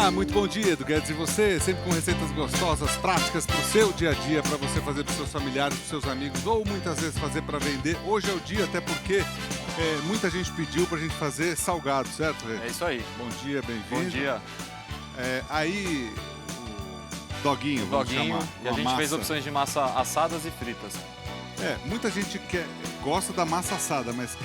Olá, muito bom dia, Edu Guedes e você, sempre com receitas gostosas, práticas para o seu dia a dia, para você fazer para os seus familiares, para os seus amigos, ou muitas vezes fazer para vender. Hoje é o dia, até porque muita gente pediu para a gente fazer salgado, certo, Rê? É isso aí. Bom dia, bem-vindo. Bom dia. Aí, o doguinho, vamos chamar. E a gente fez opções de massa assadas e fritas. Muita gente gosta da massa assada, mas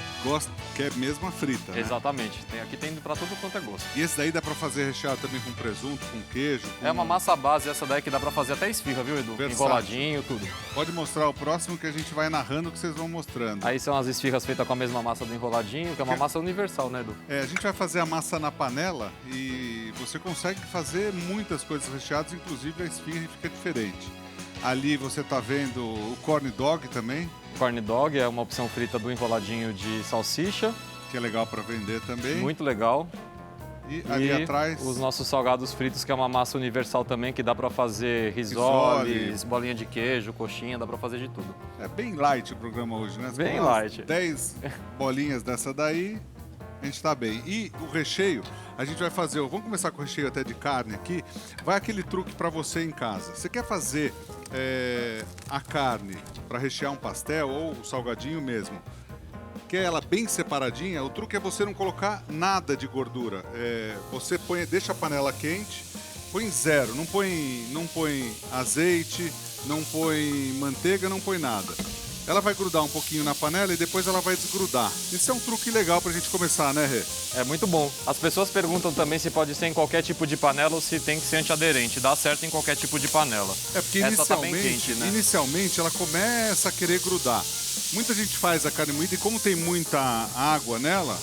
quer mesmo a frita, né? Exatamente. Aqui tem para tudo quanto é gosto. E esse daí dá para fazer recheado também com presunto, com queijo? É uma massa base essa daí que dá para fazer até esfirra, viu, Edu? Versátil. Enroladinho, tudo. Pode mostrar o próximo que a gente vai narrando que vocês vão mostrando. Aí são as esfirras feitas com a mesma massa do enroladinho, que é uma massa universal, né, Edu? A gente vai fazer a massa na panela e você consegue fazer muitas coisas recheadas, inclusive a esfirra fica diferente. Ali você está vendo o corn dog também. Corn dog é uma opção frita do enroladinho de salsicha. Que é legal para vender também. Muito legal. E ali atrás... os nossos salgados fritos, que é uma massa universal também, que dá para fazer risoles, bolinha de queijo, coxinha, dá para fazer de tudo. É bem light o programa hoje, né? Bem light. 10 bolinhas dessa daí, a gente tá bem. E o recheio, a gente vai fazer... Vamos começar com o recheio até de carne aqui. Vai aquele truque para você em casa. Você quer fazer a carne para rechear um pastel ou o salgadinho mesmo? Quer ela bem separadinha? O truque é você não colocar nada de gordura. Você deixa a panela quente, põe zero. Não põe azeite, não põe manteiga, não põe nada. Ela vai grudar um pouquinho na panela e depois ela vai desgrudar. Isso é um truque legal pra gente começar, né, Rê? É muito bom. As pessoas perguntam também se pode ser em qualquer tipo de panela ou se tem que ser antiaderente. Dá certo em qualquer tipo de panela. Porque essa tá bem quente, né? Inicialmente ela começa a querer grudar. Muita gente faz a carne moída e como tem muita água nela,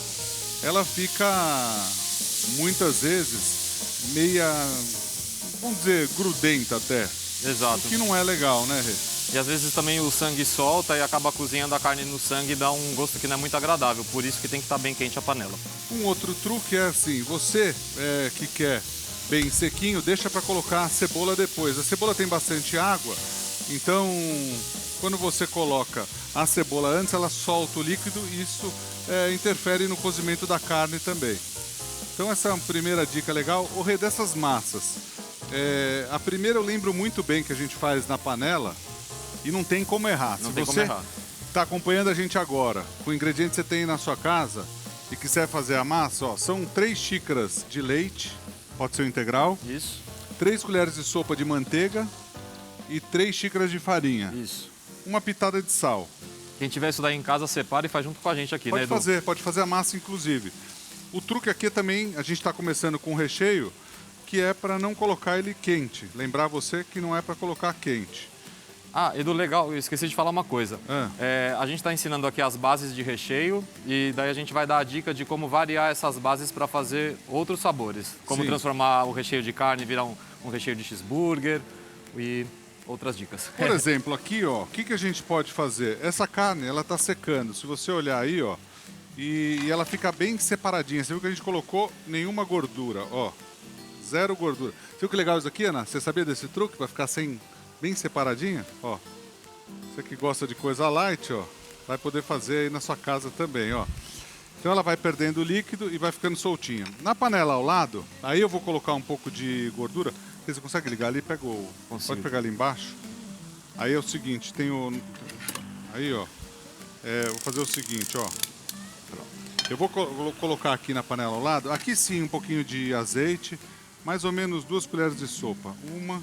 ela fica muitas vezes meia, vamos dizer, grudenta até. Exato. O que não é legal, né, Rê? E às vezes também o sangue solta e acaba cozinhando a carne no sangue e dá um gosto que não é muito agradável. Por isso que tem que estar bem quente a panela. Um outro truque é assim, você que quer bem sequinho, deixa para colocar a cebola depois. A cebola tem bastante água, então quando você coloca a cebola antes, ela solta o líquido e isso interfere no cozimento da carne também. Então essa é uma primeira dica legal. O Rê, dessas massas, a primeira eu lembro muito bem que a gente faz na panela. E não tem como errar. Não Se tem você como errar. está acompanhando a gente agora, com o ingrediente que você tem na sua casa e quiser fazer a massa, ó, são 3 xícaras de leite, pode ser o integral. Isso. 3 colheres de sopa de manteiga e 3 xícaras de farinha. Isso. Uma pitada de sal. Quem tiver isso daí em casa, separa e faz junto com a gente aqui, né, Edu? Pode fazer a massa, inclusive. O truque aqui também, a gente está começando com o recheio, que é para não colocar ele quente. Lembrar você que não é para colocar quente. Ah, Edu, legal, eu esqueci de falar uma coisa. A gente está ensinando aqui as bases de recheio e daí a gente vai dar a dica de como variar essas bases para fazer outros sabores. Como transformar o recheio de carne, virar um recheio de cheeseburger e outras dicas. Por exemplo, aqui, ó, o que a gente pode fazer? Essa carne, ela tá secando. Se você olhar aí, ó, e ela fica bem separadinha. Você viu que a gente colocou nenhuma gordura, ó. Zero gordura. Você viu que legal isso aqui, Ana? Você sabia desse truque para ficar bem separadinha, ó. Você que gosta de coisa light, ó, vai poder fazer aí na sua casa também, ó. Então ela vai perdendo o líquido e vai ficando soltinha. Na panela ao lado, aí eu vou colocar um pouco de gordura. Você consegue ligar ali? Pode pegar ali embaixo. Aí é o seguinte, tem o... Aí, ó. Vou fazer o seguinte, ó. Eu vou colocar aqui na panela ao lado. Aqui sim, um pouquinho de azeite. Mais ou menos 2 colheres de sopa. 1,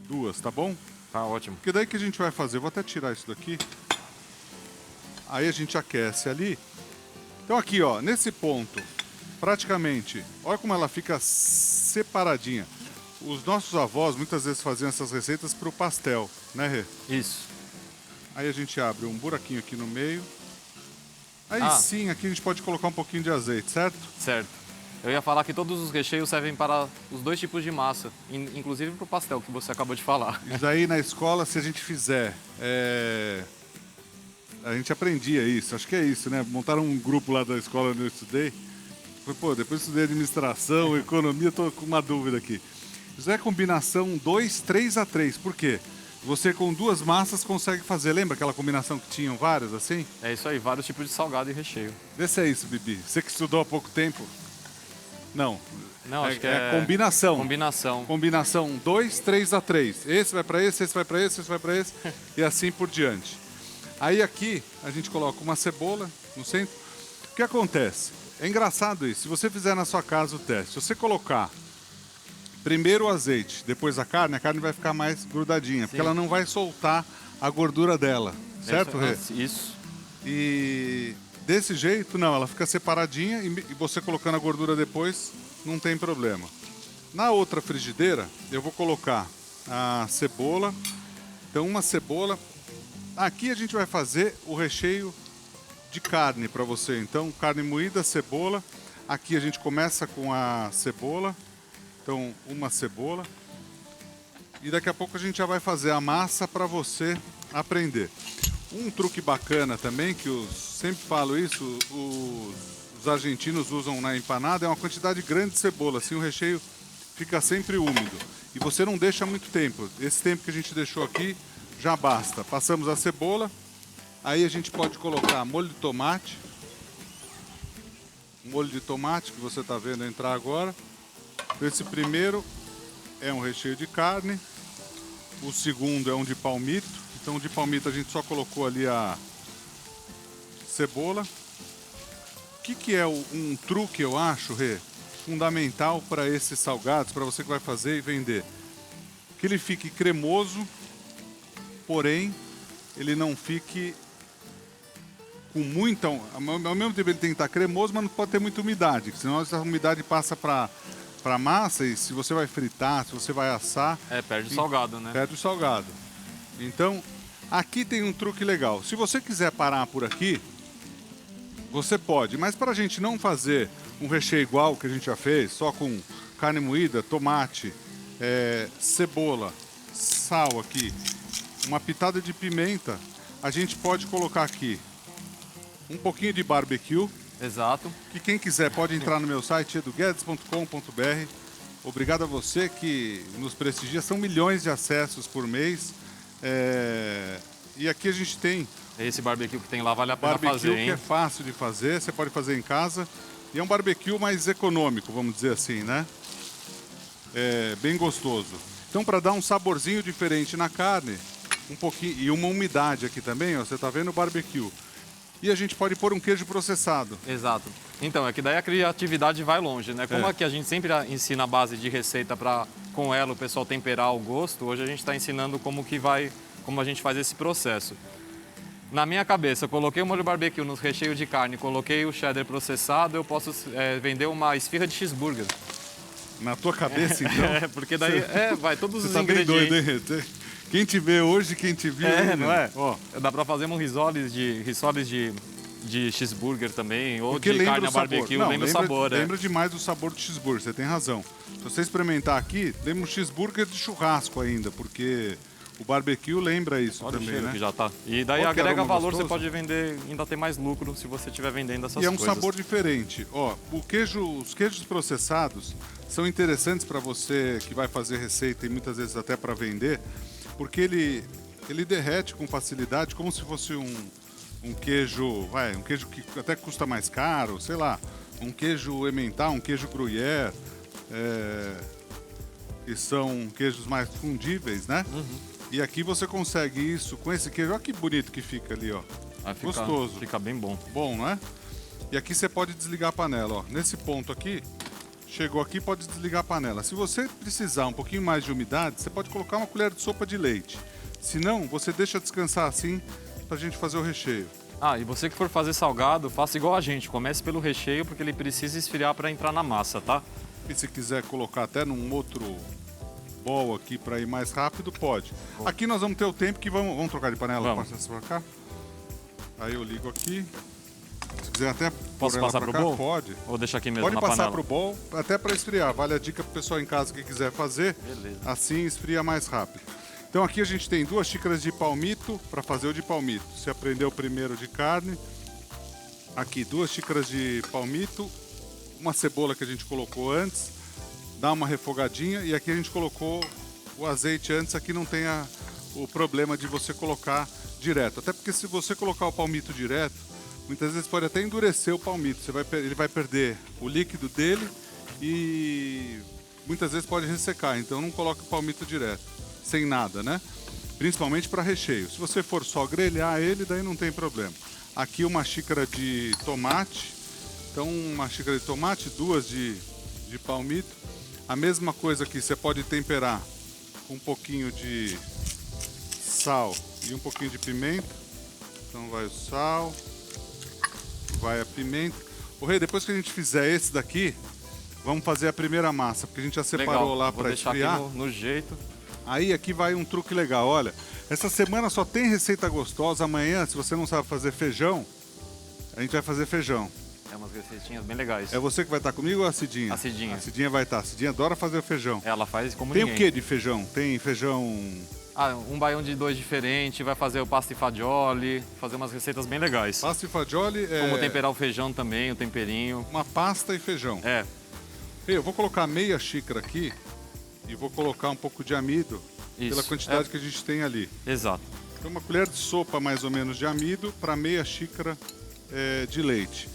2, tá bom? Tá ótimo. Porque daí que a gente vai fazer, eu vou até tirar isso daqui. Aí a gente aquece ali. Então aqui, ó, nesse ponto, praticamente, olha como ela fica separadinha. Os nossos avós muitas vezes faziam essas receitas para o pastel, né, Rê? Isso. Aí a gente abre um buraquinho aqui no meio. Aí sim, aqui a gente pode colocar um pouquinho de azeite, certo? Certo. Eu ia falar que todos os recheios servem para os 2 tipos de massa, inclusive para o pastel que você acabou de falar. Isso aí na escola, se a gente fizer, a gente aprendia isso, acho que é isso, né? Montaram um grupo lá da escola onde eu estudei. Pô, depois eu estudei administração, economia, tô com uma dúvida aqui. Isso é combinação 2, 3 a 3, por quê? Você com 2 massas consegue fazer, lembra aquela combinação que tinham várias assim? É isso aí, vários tipos de salgado e recheio. Vê se é isso, Bibi. Você que estudou há pouco tempo. Não. Não, acho que é combinação. Combinação. Combinação 2, 3x3. Esse vai para esse vai para esse vai para esse e assim por diante. Aí aqui a gente coloca uma cebola no centro. O que acontece? É engraçado isso. Se você fizer na sua casa o teste, se você colocar primeiro o azeite, depois a carne vai ficar mais grudadinha, porque ela não vai soltar a gordura dela. Certo, Rê? Isso. E desse jeito, não, ela fica separadinha e você colocando a gordura depois, não tem problema. Na outra frigideira, eu vou colocar a cebola. Então, uma cebola. Aqui a gente vai fazer o recheio de carne para você. Então, carne moída, cebola. Aqui a gente começa com a cebola. Então, uma cebola. E daqui a pouco a gente já vai fazer a massa para você aprender. Um truque bacana também, que eu sempre falo isso, os argentinos usam na empanada, é uma quantidade grande de cebola, assim o recheio fica sempre úmido. E você não deixa muito tempo. Esse tempo que a gente deixou aqui já basta. Passamos a cebola, aí a gente pode colocar molho de tomate. Molho de tomate que você está vendo entrar agora. Esse primeiro é um recheio de carne. O segundo é um de palmito. Então, de palmito a gente só colocou ali a cebola. O que é um truque, eu acho, Rê, fundamental para esses salgados, para você que vai fazer e vender? Que ele fique cremoso, porém, ele não fique com muita... Ao mesmo tempo ele tem que estar cremoso, mas não pode ter muita umidade, senão essa umidade passa para a massa e se você vai fritar, se você vai assar... Perde o salgado, né? Perde o salgado. Então... Aqui tem um truque legal. Se você quiser parar por aqui, você pode. Mas para a gente não fazer um recheio igual que a gente já fez, só com carne moída, tomate, cebola, sal aqui, uma pitada de pimenta, a gente pode colocar aqui um pouquinho de barbecue. Exato. Que quem quiser pode entrar no meu site eduguedes.com.br. Obrigado a você que nos prestigia. São milhões de acessos por mês. E aqui a gente tem esse barbecue que tem lá, vale a pena barbecue fazer, hein? que é fácil de fazer, você pode fazer em casa. E é um barbecue mais econômico, vamos dizer assim, né? É bem gostoso. Então, para dar um saborzinho diferente na carne, um pouquinho e uma umidade aqui também, ó, você tá vendo o barbecue. E a gente pode pôr um queijo processado. Exato. Então, é que daí a criatividade vai longe, né? Como aqui a gente sempre ensina a base de receita para com ela o pessoal temperar o gosto, hoje a gente está ensinando como a gente faz esse processo. Na minha cabeça, eu coloquei o molho barbecue no recheio de carne, coloquei o cheddar processado, eu posso vender uma esfirra de cheeseburger. Na tua cabeça, então? Porque daí vai todos os tá ingredientes. Bem doido, hein? Quem te vê hoje, quem te viu... não é? Ó, dá para fazer um risoles de cheeseburger também, ou porque de carne a barbecue, lembra o sabor. Lembra demais do sabor do cheeseburger, você tem razão. Se você experimentar aqui, lembra um cheeseburger de churrasco ainda, porque o barbecue lembra isso. Olha também, o cheiro né? que já tá. E daí Olha agrega valor, gostoso. você pode vender, ainda ter mais lucro se você estiver vendendo essas coisas. E é um sabor diferente. Ó, os queijos processados são interessantes para você que vai fazer receita e muitas vezes até para vender, porque ele derrete com facilidade, como se fosse um queijo, um queijo que até custa mais caro, sei lá, um queijo emmental, um queijo gruyère, que são queijos mais fundíveis, né? Uhum. E aqui você consegue isso com esse queijo. Olha que bonito que fica ali, ó. Gostoso. Fica bem bom. Bom, não é? E aqui você pode desligar a panela, ó. Nesse ponto aqui, chegou aqui, pode desligar a panela. Se você precisar um pouquinho mais de umidade, você pode colocar uma colher de sopa de leite. Se não, você deixa descansar assim pra gente fazer o recheio. E você que for fazer salgado, faça igual a gente. Comece pelo recheio, porque ele precisa esfriar para entrar na massa, tá? E se quiser colocar até num outro bowl aqui para ir mais rápido, pode. Bom. Aqui nós vamos ter o tempo que vamos trocar de panela. Vamos. Passa para cá. Aí eu ligo aqui. Se quiser até posso passar pro bowl? Pode. Ou deixa aqui mesmo na panela? Pode passar pro bowl, até para esfriar. Vale a dica pro pessoal em casa que quiser fazer. Beleza. Assim esfria mais rápido. Então aqui a gente tem 2 xícaras de palmito para fazer o de palmito. Você aprendeu primeiro de carne. Aqui 2 xícaras de palmito, uma cebola que a gente colocou antes, dá uma refogadinha e aqui a gente colocou o azeite antes, aqui não tem o problema de você colocar direto. Até porque se você colocar o palmito direto, muitas vezes pode até endurecer o palmito. Ele vai perder o líquido dele e muitas vezes pode ressecar, então não coloque o palmito direto, sem nada, né? Principalmente para recheio. Se você for só grelhar ele, daí não tem problema. Aqui uma xícara de tomate, então uma xícara de tomate, 2 de palmito. A mesma coisa aqui, você pode temperar com um pouquinho de sal e um pouquinho de pimenta. Então vai o sal, vai a pimenta. Ô Rei, depois que a gente fizer esse daqui, vamos fazer a primeira massa, porque a gente já separou lá para esfriar. Aqui no jeito. Aí aqui vai um truque legal, olha. Essa semana só tem receita gostosa. Amanhã, se você não sabe fazer feijão, a gente vai fazer feijão. É umas receitinhas bem legais. É você que vai estar comigo ou a Cidinha? A Cidinha. A Cidinha vai estar. A Cidinha adora fazer o feijão. Ela faz como tem ninguém. Tem o que de feijão? Tem feijão... Um baião de 2 diferente, vai fazer o pasta e fagioli, fazer umas receitas bem legais. Pasta e fagioli é... Como temperar o feijão também, o temperinho. Uma pasta e feijão. É. Eu vou colocar meia xícara aqui e vou colocar um pouco de amido. Isso. Pela quantidade que a gente tem ali. Exato. Então uma colher de sopa mais ou menos de amido para meia xícara de leite.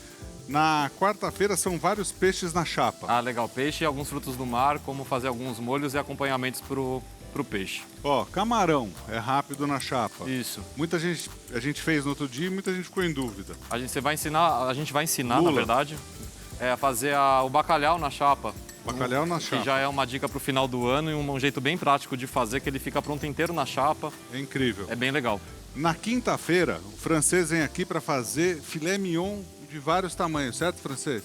Na quarta-feira são vários peixes na chapa. Ah, legal. Peixe e alguns frutos do mar, como fazer alguns molhos e acompanhamentos pro peixe. Ó, camarão é rápido na chapa. Isso. Muita gente, a gente fez no outro dia e muita gente ficou em dúvida. A gente vai ensinar, na verdade, a fazer o bacalhau na chapa. Bacalhau na chapa. Que já é uma dica para o final do ano e um jeito bem prático de fazer, que ele fica pronto inteiro na chapa. É incrível. É bem legal. Na quinta-feira, o francês vem aqui para fazer filé mignon de vários tamanhos, certo, francês?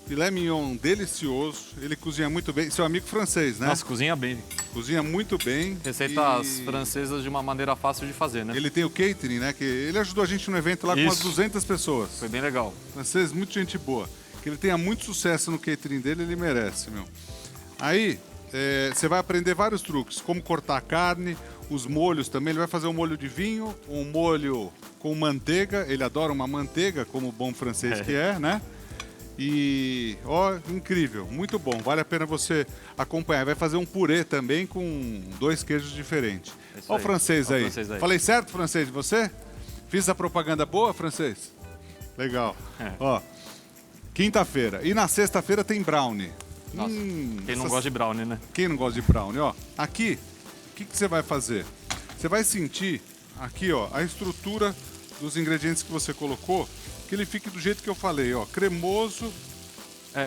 Filé mignon delicioso, ele cozinha muito bem. Seu amigo francês, né? Nossa, cozinha bem. Cozinha muito bem. Receitas francesas de uma maneira fácil de fazer, né? Ele tem o catering, né? Que ele ajudou a gente no evento lá com umas 200 pessoas. Foi bem legal. Francês, muito gente boa. Que ele tenha muito sucesso no catering dele, ele merece, meu. Aí, você vai aprender vários truques, como cortar a carne, os molhos também. Ele vai fazer um molho de vinho, um molho com manteiga. Ele adora uma manteiga, como o bom francês que é, né? E, ó, incrível, muito bom. Vale a pena você acompanhar. Vai fazer um purê também com 2 queijos diferentes. Ó o francês aí. Falei certo, francês, de você? Fiz a propaganda boa, francês? Legal. Ó, quinta-feira. E na sexta-feira tem brownie. Nossa, quem não gosta de brownie, né? Quem não gosta de brownie, ó. Aqui, o que você vai fazer? Você vai sentir aqui, ó, a estrutura dos ingredientes que você colocou, que ele fique do jeito que eu falei, ó, cremoso.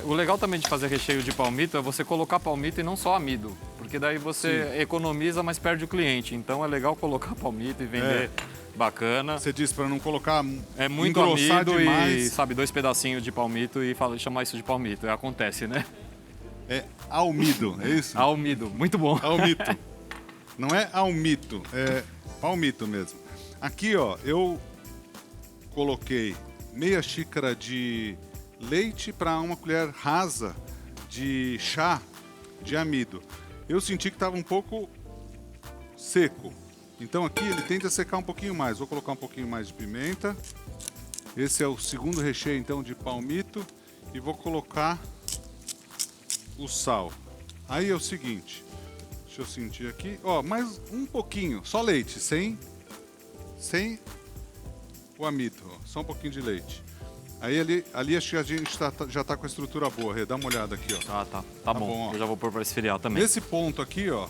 O legal também de fazer recheio de palmito é você colocar palmito e não só amido, porque daí você economiza, mas perde o cliente. Então é legal colocar palmito e vender bacana. Você disse para não colocar muito amido demais. E, sabe, 2 pedacinhos de palmito e chamar isso de palmito. Acontece, né? É almido, é isso? Almido, muito bom. Almito. Não é almito, é palmito mesmo. Aqui, ó, eu coloquei meia xícara de leite para uma colher rasa de chá de amido. Eu senti que estava um pouco seco. Então aqui ele tende a secar um pouquinho mais. Vou colocar um pouquinho mais de pimenta. Esse é o segundo recheio, então, de palmito. E vou colocar o sal. Aí é o seguinte. Deixa eu sentir aqui. Ó, mais um pouquinho. Só leite, sem o amido. Ó, só um pouquinho de leite. Aí ali acho que a gente já tá com a estrutura boa. Rê, dá uma olhada aqui, ó. Ah, tá bom. Eu já vou pôr para esfriar também. Nesse ponto aqui, ó,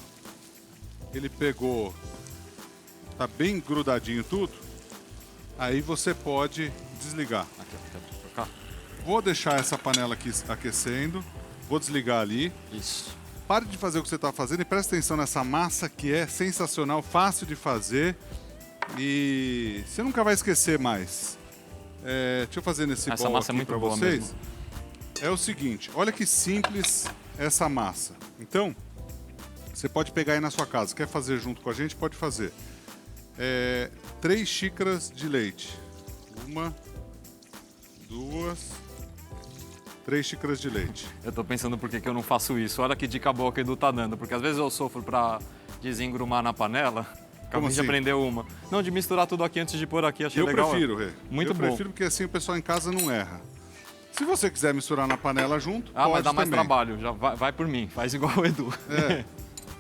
ele pegou, tá bem grudadinho tudo. Aí você pode desligar. Aqui. Vou deixar essa panela aqui aquecendo. Vou desligar ali. Isso. Pare de fazer o que você está fazendo e preste atenção nessa massa que é sensacional, fácil de fazer. E você nunca vai esquecer mais. Deixa eu fazer nesse essa bol massa aqui é muito para boa vocês. mesmo. É o seguinte, olha que simples essa massa. Então, você pode pegar aí na sua casa. Quer fazer junto com a gente? Pode fazer. 3 xícaras de leite. 1, 2, 3 xícaras de leite. Eu tô pensando por que eu não faço isso. Olha que dica boa que o Edu tá dando. Porque às vezes eu sofro pra desengrumar na panela. Acabei de aprender uma. Não, de misturar tudo aqui antes de pôr aqui. Achei legal. Eu prefiro, Rê. Muito bom. Eu prefiro porque assim o pessoal em casa não erra. Se você quiser misturar na panela junto, pode mas dá mais também. trabalho. Já vai por mim. Faz igual o Edu.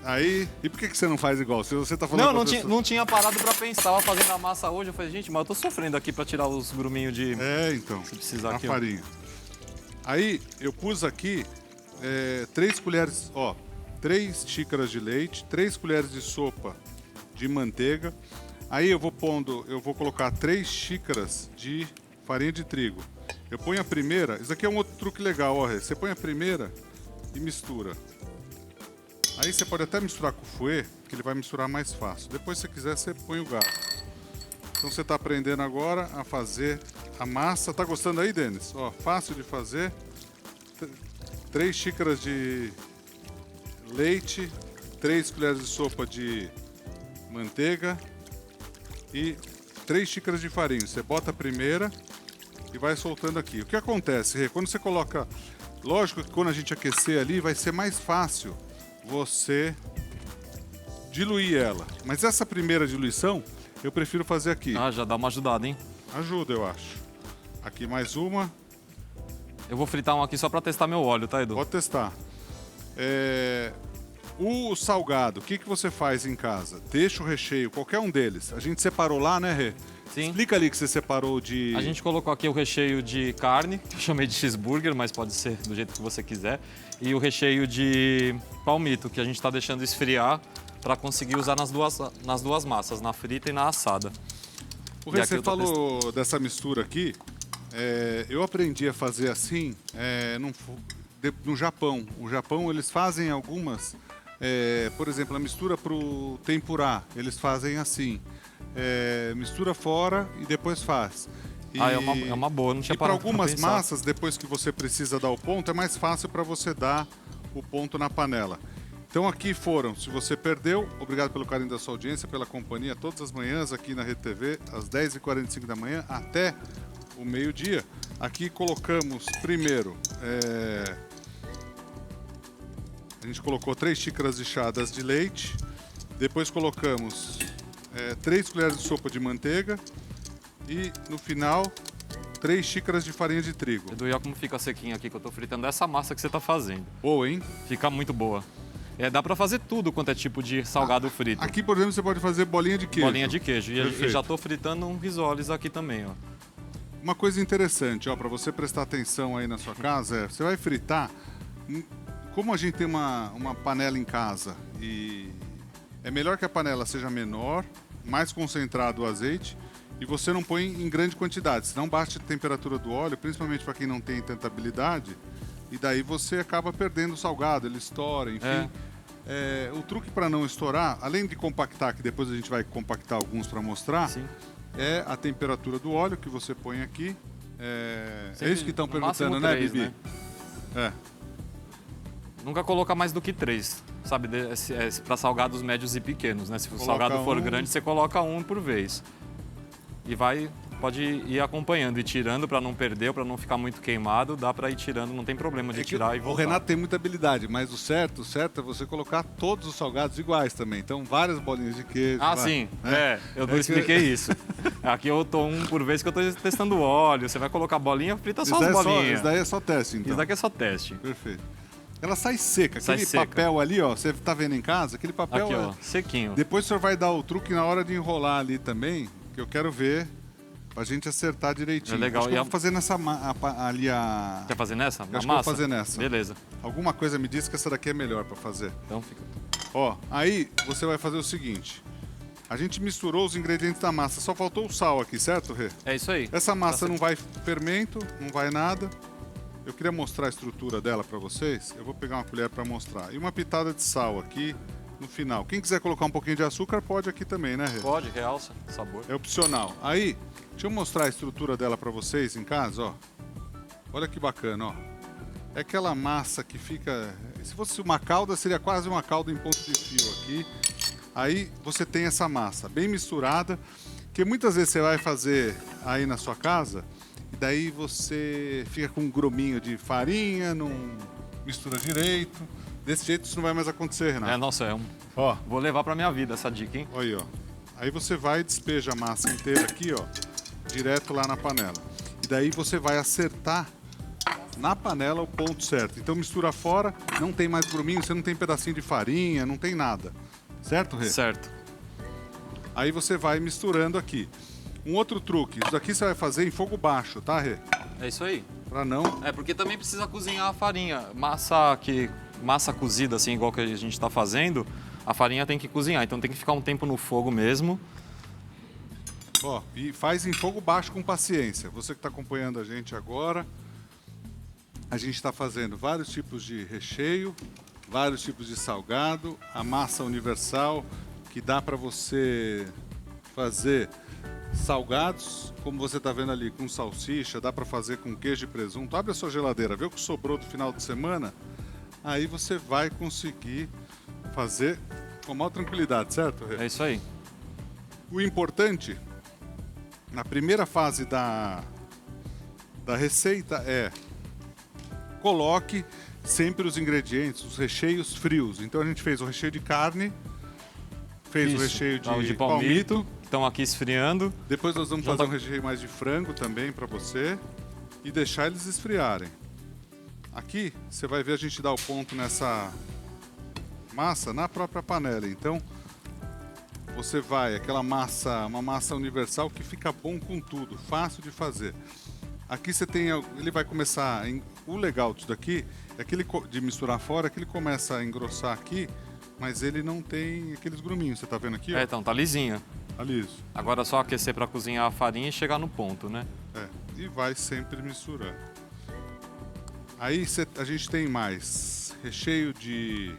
Aí, e por que você não faz igual? Se você tá falando não tinha parado pra pensar. Tava fazendo a massa hoje. Eu falei, gente, mas eu tô sofrendo aqui pra tirar os gruminhos de... então. Se precisar a aqui, farinha. Aí, eu pus aqui 3 colheres, ó, 3 xícaras de leite, 3 colheres de sopa de manteiga. Aí eu vou colocar 3 xícaras de farinha de trigo. Eu ponho a primeira, isso aqui é um outro truque legal, ó, você põe a primeira e mistura. Aí você pode até misturar com o fouet, que ele vai misturar mais fácil. Depois, se você quiser, você põe o garfo. Então você está aprendendo agora a fazer a massa. Tá gostando aí, Denis? Ó, fácil de fazer. 3 xícaras de leite, 3 colheres de sopa de manteiga e 3 xícaras de farinha. Você bota a primeira e vai soltando aqui. O que acontece, Rê? Quando você coloca... Lógico que quando a gente aquecer ali, vai ser mais fácil você diluir ela. Mas essa primeira diluição, eu prefiro fazer aqui. Ah, já dá uma ajudada, hein? Ajuda, eu acho. Aqui mais uma. Eu vou fritar um aqui só para testar meu óleo, tá, Edu? Pode testar. O salgado, o que você faz em casa? Deixa o recheio, qualquer um deles. A gente separou lá, né, Rê? Sim. Explica ali que você separou de... A gente colocou aqui o recheio de carne, que eu chamei de cheeseburger, mas pode ser do jeito que você quiser. E o recheio de palmito, que a gente está deixando esfriar para conseguir usar nas duas massas, na frita e na assada. O Rê, você falou dessa mistura aqui. Eu aprendi a fazer assim no Japão. O Japão, eles fazem algumas... por exemplo, a mistura para o tempurá, eles fazem assim. Mistura fora e depois faz. É uma boa, não tinha E para parado algumas pra pensar. massas, depois que você precisa dar o ponto, é mais fácil para você dar o ponto na panela. Então aqui foram, se você perdeu, obrigado pelo carinho da sua audiência, pela companhia, todas as manhãs aqui na Rede TV, às 10h45 da manhã até o meio-dia. Aqui colocamos primeiro, a gente colocou 3 xícaras de chá de leite, depois colocamos 3 colheres de sopa de manteiga e no final 3 xícaras de farinha de trigo. Edu, olha como fica sequinho aqui, que eu tô fritando essa massa que você tá fazendo. Boa, hein? Fica muito boa. Dá pra fazer tudo quanto é tipo de salgado frito. Aqui, por exemplo, você pode fazer bolinha de queijo. Bolinha de queijo. E Perfeito. já tô fritando um risoles aqui também, ó. Uma coisa interessante, ó, para você prestar atenção aí na sua casa, você vai fritar. Como a gente tem uma panela em casa e é melhor que a panela seja menor, mais concentrado o azeite e você não põe em grande quantidade, senão baixa a temperatura do óleo, principalmente para quem não tem tanta habilidade, e daí você acaba perdendo o salgado, ele estoura, enfim. O truque para não estourar, além de compactar, que depois a gente vai compactar alguns para mostrar, Sim. é a temperatura do óleo que você põe aqui. É isso que estão No perguntando, máximo né, 3, Bibi? né? Nunca coloca mais do que 3, sabe? Para salgados médios e pequenos, né? Se o salgado for grande, você coloca um por vez. E pode ir acompanhando e tirando para não perder, para não ficar muito queimado. Dá para ir tirando, não tem problema de tirar e voltar. O Renato tem muita habilidade, mas o certo é você colocar todos os salgados iguais também. Então, várias bolinhas de queijo. Sim. Né? Eu não expliquei isso. Aqui eu tô um por vez que eu tô testando o óleo. Você vai colocar bolinha, frita só as bolinhas. Isso daí é só teste, então. Isso daqui é só teste. Perfeito. Ela sai seca. Sai aquele seca. papel ali, ó, você tá vendo em casa? Aquele papel... Aqui, ó, sequinho. Depois o senhor vai dar o truque na hora de enrolar ali também, que eu quero ver, pra gente acertar direitinho. É legal. Acho que eu vou fazer nessa ali a... Quer fazer nessa? Acho que eu vou fazer nessa. Beleza. Alguma coisa me diz que essa daqui é melhor pra fazer. Então fica. Ó, aí você vai fazer o seguinte. A gente misturou os ingredientes da massa, só faltou o sal aqui, certo, Rê? É isso aí. Essa massa não vai fermento, não vai nada. Eu queria mostrar a estrutura dela pra vocês. Eu vou pegar uma colher pra mostrar. E uma pitada de sal aqui no final. Quem quiser colocar um pouquinho de açúcar, pode aqui também, né, Rê? Pode, realça, sabor. É opcional. Aí, deixa eu mostrar a estrutura dela pra vocês em casa, ó. Olha que bacana, ó. É aquela massa que fica... Se fosse uma calda, seria quase uma calda em ponto de fio aqui. Aí você tem essa massa bem misturada, que muitas vezes você vai fazer aí na sua casa... E daí você fica com um gruminho de farinha, não mistura direito. Desse jeito isso não vai mais acontecer, Renato. Nossa, Ó, vou levar pra minha vida essa dica, hein? olha aí, ó. Aí você vai e despeja a massa inteira aqui, ó, direto lá na panela. E daí você vai acertar na panela o ponto certo. Então mistura fora, não tem mais gruminho, você não tem pedacinho de farinha, não tem nada. Certo, Rê? Certo. Aí você vai misturando aqui. Um outro truque, isso aqui você vai fazer em fogo baixo, tá, Rê? É isso aí. Pra não... É, porque também precisa cozinhar a farinha. Massa cozida, assim, igual que a gente está fazendo, a farinha tem que cozinhar. Então tem que ficar um tempo no fogo mesmo. Ó, e faz em fogo baixo com paciência. Você que está acompanhando a gente agora, a gente está fazendo vários tipos de recheio, vários tipos de salgado, a massa universal, que dá para você fazer salgados, como você está vendo ali, com salsicha, dá para fazer com queijo e presunto. Abre a sua geladeira, vê o que sobrou do final de semana, aí você vai conseguir fazer com maior tranquilidade, certo, Rê? É isso aí. O importante, na primeira fase da receita é coloque sempre os ingredientes, os recheios frios. Então a gente fez o recheio de carne, fez o recheio de palmito. Estão aqui esfriando. Depois nós vamos fazer um recheio mais de frango também para você e deixar eles esfriarem. Aqui você vai ver a gente dar o ponto nessa massa na própria panela. Então você vai, aquela massa, uma massa universal que fica bom com tudo, fácil de fazer. Aqui você tem, ele vai começar, o legal disso daqui é que ele, de misturar fora, é que ele começa a engrossar aqui, mas ele não tem aqueles gruminhos, você tá vendo aqui? Ó? É, então, tá lisinha. Tá liso. Agora é só aquecer para cozinhar a farinha e chegar no ponto, né? É, e vai sempre misturando. Aí a gente tem mais recheio de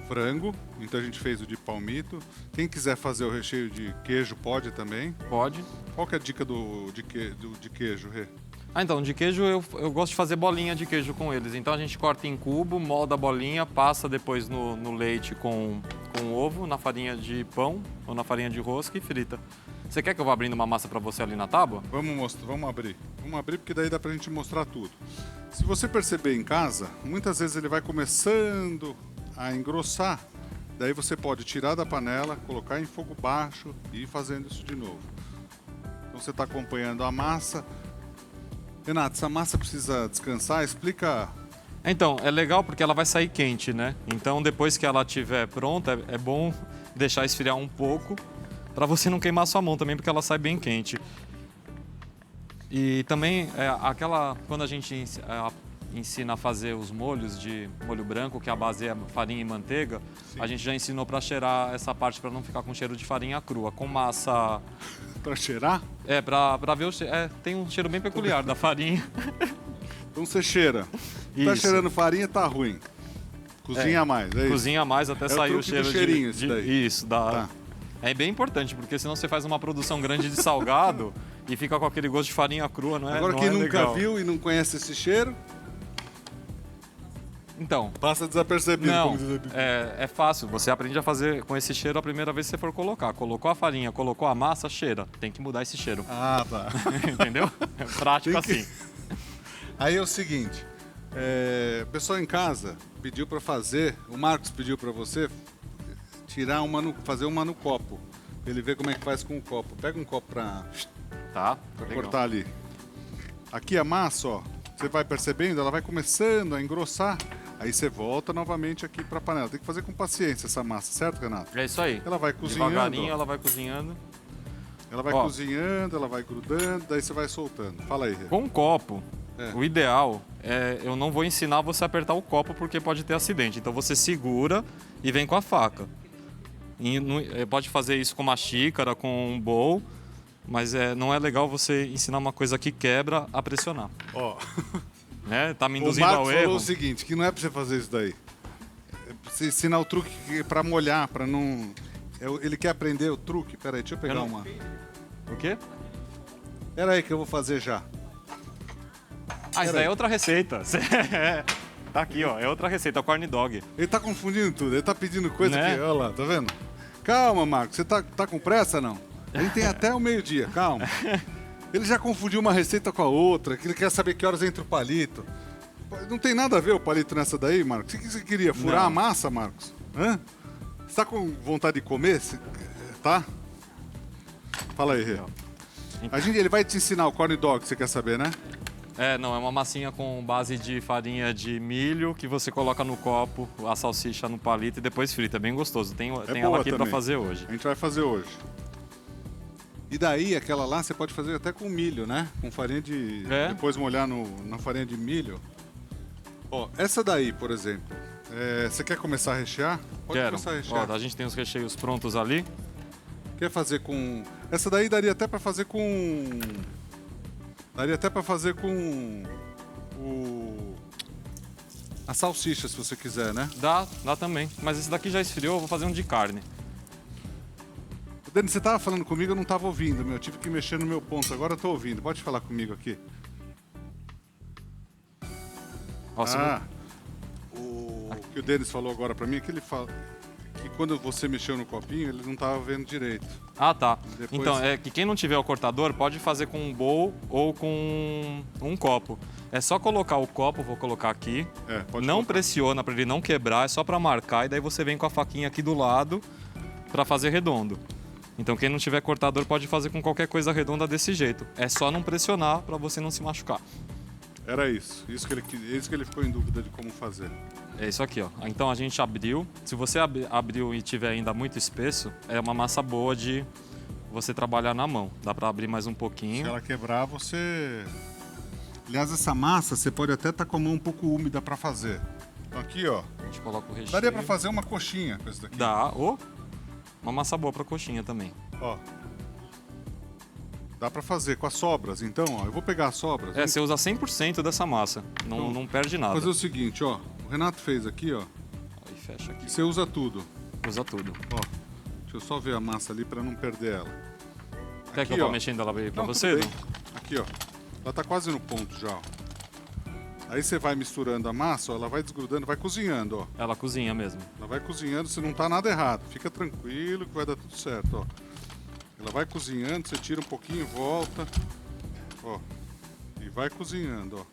frango, então a gente fez o de palmito. Quem quiser fazer o recheio de queijo pode também. Pode. Qual que é a dica de queijo, Rê? Ah, então, de queijo eu gosto de fazer bolinha de queijo com eles. Então a gente corta em cubo, molda a bolinha, passa depois no leite com ovo, na farinha de pão ou na farinha de rosca e frita. Você quer que eu vá abrindo uma massa para você ali na tábua? Vamos abrir. Vamos abrir porque daí dá pra gente mostrar tudo. Se você perceber em casa, muitas vezes ele vai começando a engrossar. Daí você pode tirar da panela, colocar em fogo baixo e ir fazendo isso de novo. Então você está acompanhando a massa. Renato, essa massa precisa descansar? Explica. Então, é legal porque ela vai sair quente, né? Então, depois que ela estiver pronta, é bom deixar esfriar um pouco para você não queimar sua mão também, porque ela sai bem quente. E também, quando a gente ensina a fazer os molhos de molho branco, que a base é farinha e manteiga, sim, a gente já ensinou para cheirar essa parte para não ficar com cheiro de farinha crua. Com massa... Para cheirar? É, para ver o cheiro. É, tem um cheiro bem peculiar da farinha. Então você cheira. Tá cheirando farinha, tá ruim. Cozinha mais, é isso? Cozinha mais até sair o cheiro do cheirinho, isso daí. Isso, tá. É bem importante, porque senão você faz uma produção grande de salgado e fica com aquele gosto de farinha crua, não é? Agora, não quem é nunca legal. viu e não conhece esse cheiro, então, passa desapercebido. Não, é fácil. Você aprende a fazer com esse cheiro a primeira vez que você for colocar. Colocou a farinha, colocou a massa, cheira. Tem que mudar esse cheiro. Ah, tá. Entendeu? É prático assim. Aí é o seguinte, o pessoal em casa pediu para fazer, o Marcos pediu para você fazer uma no copo. Pra ele ver como é que faz com o copo. Pega um copo para cortar ali. Aqui a massa, ó, você vai percebendo, ela vai começando a engrossar. Aí você volta novamente aqui para a panela. Tem que fazer com paciência essa massa, certo, Renato? É isso aí. Ela vai cozinhando. Devagarinho ela vai cozinhando. Ela vai cozinhando, ela vai grudando, daí você vai soltando. Fala aí, Rê. Com um copo, o ideal eu não vou ensinar você a apertar o copo porque pode ter acidente. Então você segura e vem com a faca. Pode fazer isso com uma xícara, com um bowl, mas não é legal você ensinar uma coisa que quebra a pressionar. Ó. Né? Tá me induzindo ao erro. O Marcos falou o seguinte, que não é pra você fazer isso daí. É pra você ensinar o truque pra molhar, pra não... Ele quer aprender o truque. Pera aí, deixa eu pegar uma... O quê? Pera aí que eu vou fazer já. Isso daí é outra receita. Tá aqui, ó. É outra receita, corn dog. Ele tá confundindo tudo. Ele tá pedindo coisa Né? que... Olha lá, tá vendo? Calma, Marcos. Você tá com pressa, não? A gente tem até o meio-dia. Calma. Ele já confundiu uma receita com a outra, que ele quer saber que horas entra o palito. Não tem nada a ver o palito nessa daí, Marcos? O que você queria? Furar a massa, Marcos? Hã? Você tá com vontade de comer? Tá? Fala aí, Rê. Ele vai te ensinar o corn dog, você quer saber, né? É uma massinha com base de farinha de milho que você coloca no copo, a salsicha no palito e depois frita. É bem gostoso. Tem ela aqui para fazer hoje. A gente vai fazer hoje. E daí, aquela lá, você pode fazer até com milho, né? Com farinha de... Depois molhar na farinha de milho. Ó, essa daí, por exemplo, você quer começar a rechear? Pode começar a rechear. Ó, a gente tem os recheios prontos ali. Quer fazer com... Essa daí daria até pra fazer com... Daria até pra fazer com... A salsicha, se você quiser, né? Dá também. Mas esse daqui já esfriou, eu vou fazer um de carne. Denis, você tava falando comigo, eu não tava ouvindo, meu. Eu tive que mexer no meu ponto, agora eu tô ouvindo. Pode falar comigo aqui. Ó, O que o Denis falou agora pra mim é que ele fala que quando você mexeu no copinho, ele não tava vendo direito. Ah, tá. Depois... Então, é que quem não tiver o cortador pode fazer com um bowl ou com um copo. É só colocar o copo, vou colocar aqui. Não pressiona para ele não quebrar, é só para marcar e daí você vem com a faquinha aqui do lado para fazer redondo. Então quem não tiver cortador pode fazer com qualquer coisa redonda desse jeito. É só não pressionar para você não se machucar. Era isso. Isso que ele ficou em dúvida de como fazer. É isso aqui, ó. Então a gente abriu. Se você abriu e tiver ainda muito espesso, é uma massa boa de você trabalhar na mão. Dá para abrir mais um pouquinho. Se ela quebrar, você... Aliás, essa massa você pode até estar com a mão um pouco úmida para fazer. Então aqui, ó. A gente coloca o recheio. Daria para fazer uma coxinha com isso daqui. Dá. Ou uma massa boa para coxinha também. Ó. Dá para fazer com as sobras. Então, ó, eu vou pegar as sobras. Você usa 100% dessa massa. Não perde nada. Vou fazer o seguinte, ó. O Renato fez aqui, ó. Aí fecha aqui. E você usa tudo. Usa tudo. Ó. Deixa eu só ver a massa ali para não perder ela. Quer que eu vá mexendo ela aí para você? Aqui, ó. Ela tá quase no ponto já, ó. Aí você vai misturando a massa, ó, ela vai desgrudando, vai cozinhando, ó. Ela cozinha mesmo. Ela vai cozinhando, se não tá nada errado. Fica tranquilo que vai dar tudo certo, ó. Ela vai cozinhando, você tira um pouquinho, volta. Ó. E vai cozinhando, ó.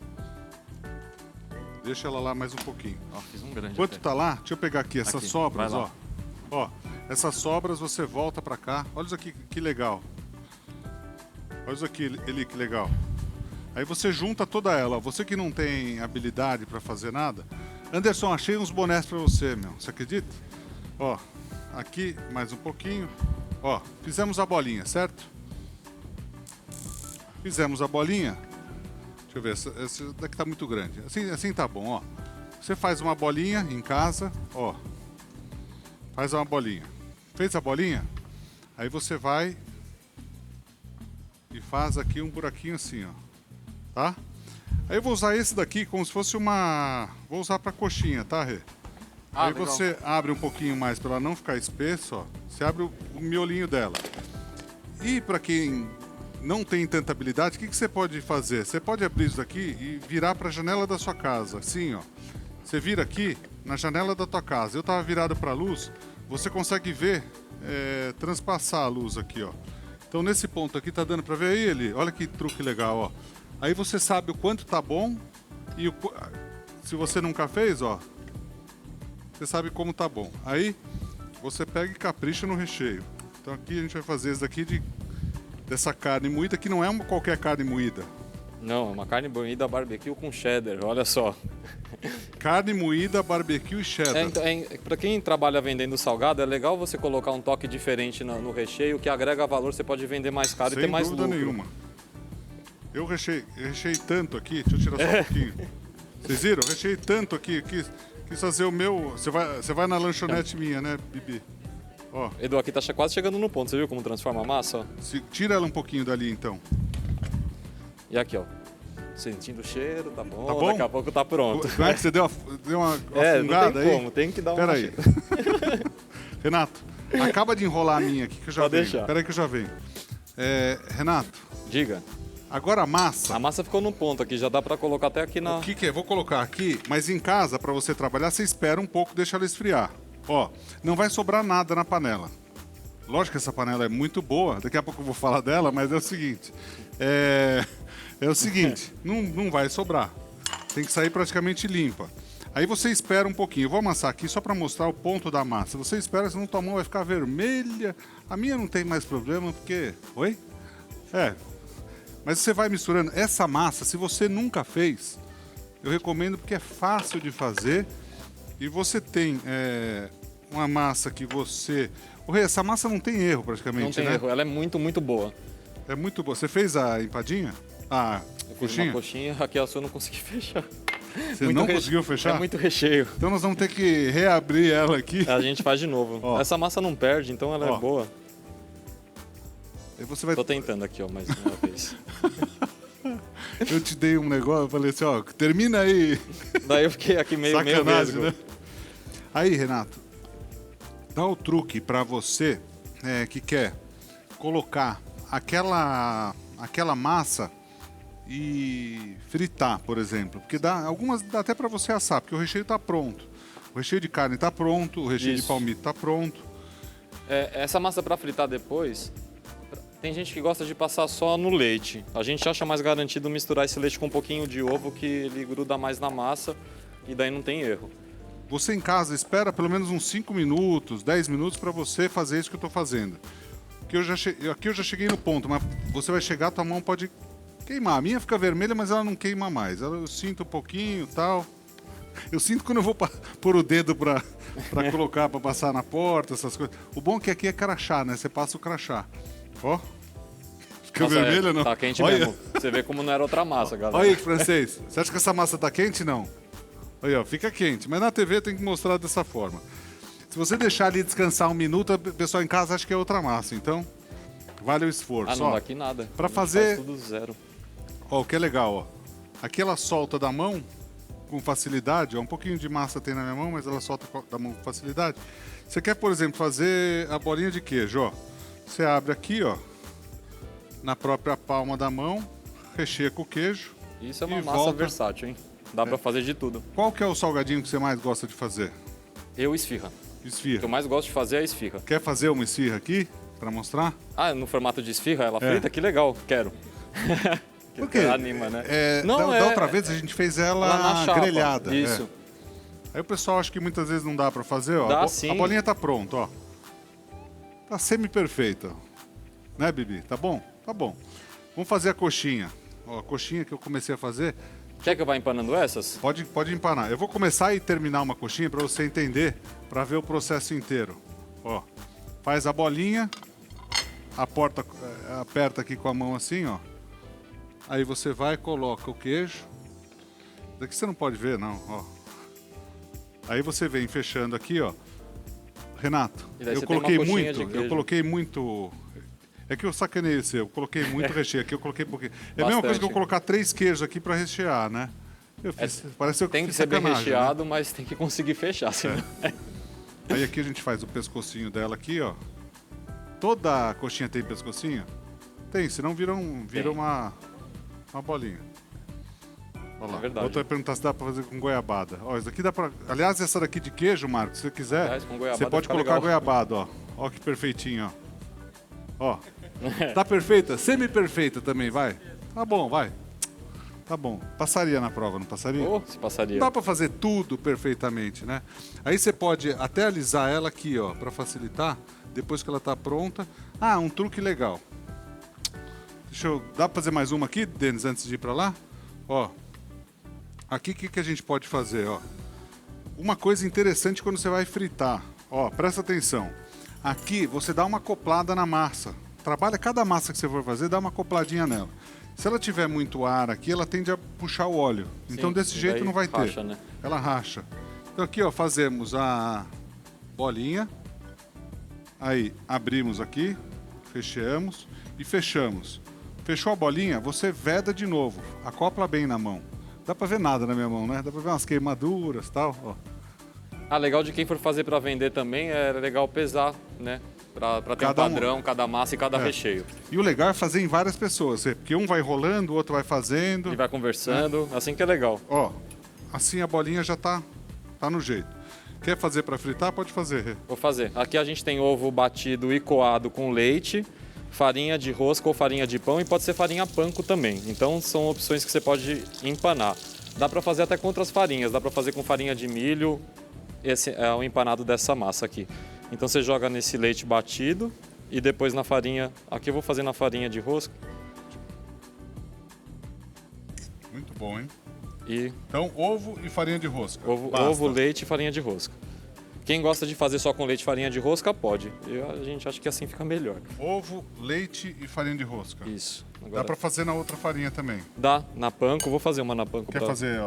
Deixa ela lá mais um pouquinho. Ó, fiz um grande. Enquanto tá lá, deixa eu pegar aqui essas sobras, ó. Ó, essas sobras você volta pra cá. Olha isso aqui, que legal. Olha isso aqui, Eli, que legal. Aí você junta toda ela. Você que não tem habilidade pra fazer nada. Anderson, achei uns bonés pra você, meu. Você acredita? Ó, aqui mais um pouquinho. Ó, fizemos a bolinha, certo? Fizemos a bolinha. Deixa eu ver, essa daqui tá muito grande. Assim tá bom, ó. Você faz uma bolinha em casa, ó. Faz uma bolinha. Fez a bolinha? Aí você vai e faz aqui um buraquinho assim, ó. Tá? Aí eu vou usar esse daqui como se fosse uma... Vou usar pra coxinha, tá, Rê? Aí legal. Você abre um pouquinho mais para ela não ficar espesso, ó. Você abre o miolinho dela. E para quem não tem tanta habilidade, o que você pode fazer? Você pode abrir isso daqui e virar para a janela da sua casa, assim, ó. Você vira aqui na janela da tua casa. Eu tava virado para a luz, você consegue ver, transpassar a luz aqui, ó. Então nesse ponto aqui tá dando para ver aí, Eli? Olha que truque legal, ó. Aí você sabe o quanto tá bom e se você nunca fez, ó, você sabe como tá bom. Aí você pega e capricha no recheio. Então aqui a gente vai fazer esse daqui dessa carne moída, que não é qualquer carne moída. Não, é uma carne moída barbecue com cheddar, olha só. Carne moída, barbecue e cheddar. Para quem trabalha vendendo salgado, é legal você colocar um toque diferente no recheio, que agrega valor, você pode vender mais caro e ter mais lucro. Sem dúvida nenhuma. Eu recheei tanto aqui, deixa eu tirar só um pouquinho. Vocês viram? Eu recheei tanto aqui, quis fazer o meu... Você vai na lanchonete minha, né, Bibi? Ó. Edu, aqui tá quase chegando no ponto, você viu como transforma a massa? Tira ela um pouquinho dali, então. E aqui, ó. Sentindo o cheiro, tá bom, tá bom? Daqui a pouco tá pronto. Não é que você deu uma afungada não tem como, tem que dar uma... Pera aí. Renato, acaba de enrolar a minha aqui que eu já venho. Deixar. Pera aí que eu já venho. Renato. Diga. Agora a massa... A massa ficou no ponto aqui, já dá pra colocar até aqui na... O que é? Vou colocar aqui, mas em casa, pra você trabalhar, você espera um pouco, deixa ela esfriar. Ó, não vai sobrar nada na panela. Lógico que essa panela é muito boa, daqui a pouco eu vou falar dela, mas é o seguinte. Não vai sobrar. Tem que sair praticamente limpa. Aí você espera um pouquinho. Eu vou amassar aqui só pra mostrar o ponto da massa. Você espera, senão tua mão vai ficar vermelha. A minha não tem mais problema, porque... Oi? Mas você vai misturando. Essa massa, se você nunca fez, eu recomendo porque é fácil de fazer. E você tem uma massa que você Rê, essa massa não tem erro praticamente, Não tem né? erro, ela é muito, muito boa. É muito boa. Você fez a empadinha? Ah, Eu fiz coxinha? uma coxinha, aqui a sua eu não consegui fechar. Você Muito não reche- conseguiu fechar? É muito recheio. Então nós vamos ter que reabrir ela aqui. A gente faz de novo. Ó. Essa massa não perde, então ela Ó. é boa. Aí você vai... Tô tentando aqui, ó, mais uma vez. Eu te dei um negócio, eu falei assim, ó, termina aí. Daí eu fiquei aqui meio Sacanagem, vesgo. né? Aí, Renato, dá o truque pra você que quer colocar aquela massa e fritar, por exemplo. Porque algumas dá até pra você assar, porque o recheio tá pronto. O recheio de carne tá pronto, o recheio de Isso. palmito tá pronto. Essa massa pra fritar depois, tem gente que gosta de passar só no leite. A gente acha mais garantido misturar esse leite com um pouquinho de ovo, que ele gruda mais na massa e daí não tem erro. Você em casa espera pelo menos uns 5 minutos, 10 minutos para você fazer isso que eu tô fazendo. Aqui eu já cheguei no ponto, mas você vai chegar, tua mão pode queimar. A minha fica vermelha, mas ela não queima mais. Eu sinto um pouquinho e tal. Eu sinto quando eu vou pôr o dedo para colocar, para passar na porta, essas coisas. O bom é que aqui é crachá, né? Você passa o crachá. Ó. Fica Nossa, vermelha, não? Tá quente Olha. mesmo. Você vê como não era outra massa, galera. Olha aí, francês. Você acha que essa massa tá quente? Não. Olha, ó, fica quente. Mas na TV tem que mostrar dessa forma. Se você deixar ali descansar um minuto, o pessoal em casa acha que é outra massa. Então, vale o esforço. Ah, não, Ó, daqui nada. pra A gente fazer- faz tudo zero. ó, o que é legal, ó. Aqui ela solta da mão com facilidade. Ó, um pouquinho de massa tem na minha mão, mas ela solta da mão com facilidade. Você quer, por exemplo, fazer a bolinha de queijo, ó. Você abre aqui, ó, na própria palma da mão, recheia com o queijo. Isso é uma E massa volta. versátil, hein? Dá pra fazer de tudo. Qual que é o salgadinho que você mais gosta de fazer? Eu esfirra. O que Esfirra. eu mais gosto de fazer é a esfirra. Quer fazer uma esfirra aqui para mostrar? Ah, no formato de esfirra, ela É. frita? Que legal, quero. Por quê? Anima, né? Da outra vez a gente fez ela Lá na chapa. grelhada. Isso. Aí o pessoal acha que muitas vezes não dá para fazer, ó. Dá A sim. A bolinha tá pronta, ó. Tá semi-perfeita. Né, Bibi? Tá bom? Tá bom. Vamos fazer a coxinha. Ó, a coxinha que eu comecei a fazer, Quer que eu vá empanando essas? pode empanar. Eu vou começar e terminar uma coxinha para você entender, para ver o processo inteiro. Ó, faz a bolinha, aperta aqui com a mão assim, ó. Aí você vai e coloca o queijo. Daqui você não pode ver, não, ó. Aí você vem fechando aqui, ó. Renato, E daí eu você tem uma coloquei coxinha muito, de eu queijo. coloquei muito. É que eu sacanei você, eu coloquei muito recheio aqui, eu coloquei pouquinho. É a mesma coisa que eu Bastante. colocar 3 queijos aqui para rechear, né? Eu fiz, parece que eu Tem que fiz ser bem sacanagem, né? recheado, mas tem que conseguir fechar, senão... Aí aqui a gente faz o pescocinho dela aqui, ó. Toda a coxinha tem pescocinho? Tem, senão vira Tem. uma bolinha. Olha lá. É verdade. Outra vai perguntar se dá pra fazer com goiabada. Ó, isso daqui dá pra... Aliás, essa daqui de queijo, Marcos, se você quiser, Aliás, com goiabada você pode fica colocar legal. goiabada, ó. Ó que perfeitinho, ó. Ó. Tá perfeita? Semi-perfeita também, vai? Tá bom, vai. Tá bom. Passaria na prova, não passaria? Oh, se passaria. Não dá pra fazer tudo perfeitamente, né? Aí você pode até alisar ela aqui, ó, pra facilitar, depois que ela tá pronta. Ah, um truque legal. Dá pra fazer mais uma aqui, Denis, antes de ir pra lá? Ó, aqui o que a gente pode fazer, ó? Uma coisa interessante quando você vai fritar, ó, presta atenção. Aqui você dá uma acoplada na massa. Trabalha cada massa que você for fazer, dá uma acopladinha nela. Se ela tiver muito ar aqui, ela tende a puxar o óleo. Então desse e jeito daí não vai racha, ter. né? Ela racha. Então aqui, ó, fazemos a bolinha. Aí abrimos aqui, recheamos e fechamos. Fechou a bolinha, você veda de novo. Acopla bem na mão. Dá pra ver nada na minha mão, né? Dá pra ver umas queimaduras e tal, ó. Ah, legal de quem for fazer para vender também, é legal pesar, né? Para ter Cada um um. padrão, cada massa e cada É. recheio. E o legal é fazer em várias pessoas, porque um vai rolando, o outro vai fazendo. E vai conversando, assim que é legal. Ó, assim a bolinha já tá no jeito. Quer fazer para fritar? Pode fazer. Vou fazer. Aqui a gente tem ovo batido e coado com leite, farinha de rosca ou farinha de pão e pode ser farinha panko também. Então são opções que você pode empanar. Dá para fazer até com outras farinhas, dá para fazer com farinha de milho. Esse é o empanado dessa massa aqui. Então você joga nesse leite batido e depois na farinha. Aqui eu vou fazer na farinha de rosca. Muito bom, hein? E Então, ovo e farinha de rosca. ovo, Basta. ovo, leite e farinha de rosca. Quem gosta de fazer só com leite e farinha de rosca, pode. A gente acha que assim fica melhor. Ovo, leite e farinha de rosca. Isso. Agora... Dá pra fazer na outra farinha também. Dá, na panko. Vou fazer uma na panko. Quer fazer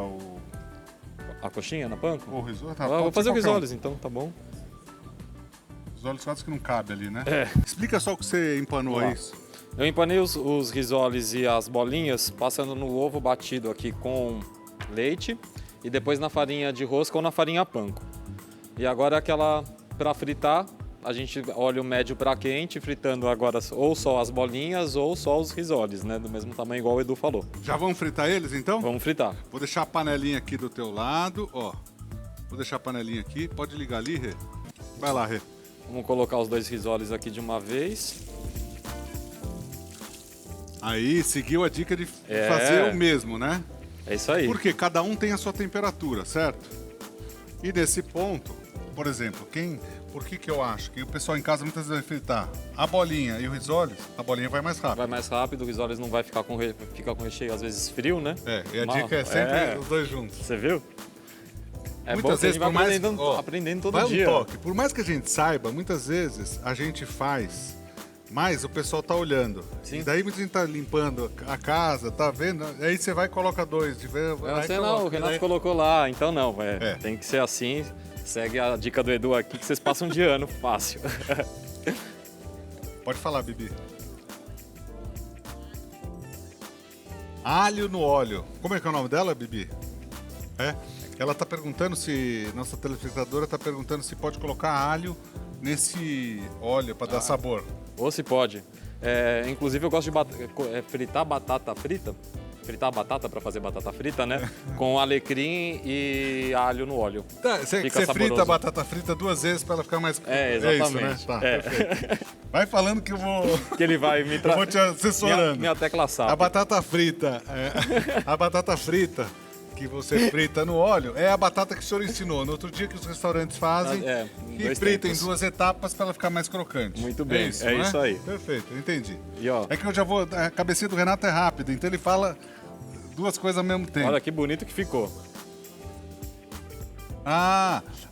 a coxinha na panko? O risoles? Tá, vou fazer o risoles, então, tá bom. Risoles quase que não cabe ali, né? É. Explica só o que você empanou aí. Eu empanei os risoles e as bolinhas passando no ovo batido aqui com leite e depois na farinha de rosca ou na farinha panko. E agora aquela para fritar, a gente óleo médio para quente, fritando agora ou só as bolinhas ou só os risoles, né? Do mesmo tamanho igual o Edu falou. Já vamos fritar eles então? Vamos fritar. Vou deixar a panelinha aqui do teu lado, ó. Vou deixar a panelinha aqui. Pode ligar ali, Rê? Vai lá, Rê. Vamos colocar os 2 risoles aqui de uma vez. Aí, seguiu a dica de fazer o mesmo, né? É isso aí. Porque cada um tem a sua temperatura, certo? E nesse ponto, por exemplo, por que eu acho que o pessoal em casa muitas vezes vai fritar a bolinha e o risoles, a bolinha vai mais rápido. Vai mais rápido, o risoles não vai ficar fica com recheio às vezes frio, né? E a dica é sempre os dois juntos. Você viu? É muitas bom que vezes, a gente vai aprendendo todo dia. Um toque. Por mais que a gente saiba, muitas vezes a gente faz, mas o pessoal tá olhando. Sim. E daí muita gente tá limpando a casa, tá vendo? Aí você vai e coloca 2. O Renato colocou lá, então não. Tem que ser assim. Segue a dica do Edu aqui que vocês passam de ano fácil. Pode falar, Bibi. Alho no óleo. Como é que é o nome dela, Bibi? Ela tá perguntando nossa telespectadora tá perguntando se pode colocar alho nesse óleo para dar sabor. Ou se pode. Inclusive eu gosto de fritar batata frita. Fritar a batata para fazer batata frita, né? Com alecrim e alho no óleo. Você frita a batata frita 2 vezes para ela ficar mais... exatamente. É isso, né? Tá, perfeito. Vai falando que eu vou... Que ele vai me eu vou te assessorando. Minha tecla SAP. A batata frita... a batata frita que você frita no óleo é a batata que o senhor ensinou. No outro dia que os restaurantes fazem, que frita em 2 etapas para ela ficar mais crocante. Muito bem, isso aí. Perfeito, entendi. E, ó, é que eu já vou... A cabecinha do Renato é rápida, então ele fala 2 coisas ao mesmo tempo. Olha que bonito que ficou.